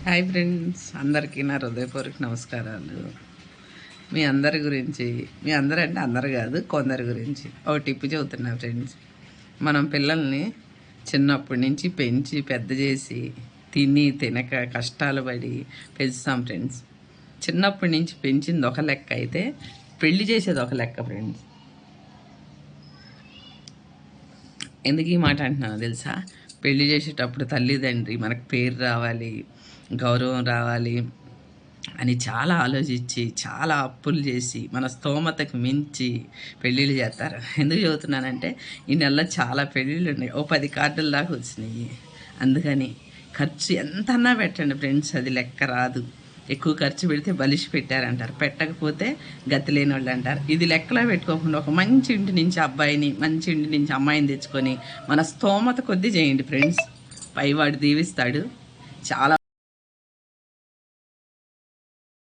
Hi friends, అందరికీ నా హృదయపూర్వక నమస్కారాలు. మీ అందరంటే అందరు కాదు, కొందరి గురించి ఒక టిప్పు చెబుతున్నా ఫ్రెండ్స్. మనం పిల్లల్ని చిన్నప్పటి నుంచి పెంచి పెద్ద చేసి తిని తినక కష్టాలు పడి పెంచుతాం ఫ్రెండ్స్. చిన్నప్పటి నుంచి పెంచింది ఒక లెక్క అయితే పెళ్లి చేసేది ఒక లెక్క ఫ్రెండ్స్. ఎందుకు ఈ మాట అంటున్నాను తెలుసా? పెళ్లి చేసేటప్పుడు తల్లిదండ్రి మనకు పేరు రావాలి, గౌరవం రావాలి అని చాలా ఆలోచించి చాలా అప్పులు చేసి మన స్తోమతకు మించి పెళ్ళిళ్ళు చేస్తారు. ఎందుకు చెబుతున్నానంటే ఈ నెలలో చాలా పెళ్ళిళ్ళు ఉన్నాయి, 10 కార్డుల దాకా వచ్చినాయి. అందుకని ఖర్చు ఎంతన్నా పెట్టండి ఫ్రెండ్స్, అది లెక్క రాదు. ఎక్కువ ఖర్చు పెడితే బలిసి పెట్టారంటారు, పెట్టకపోతే గతి లేని వాళ్ళు అంటారు. ఇది లెక్కలో పెట్టుకోకుండా ఒక మంచి ఇంటి నుంచి అబ్బాయిని, మంచి ఇంటి నుంచి అమ్మాయిని తెచ్చుకొని మన స్తోమత కొద్దీ చేయండి ఫ్రెండ్స్. పైవాడు దీవిస్తాడు. చాలా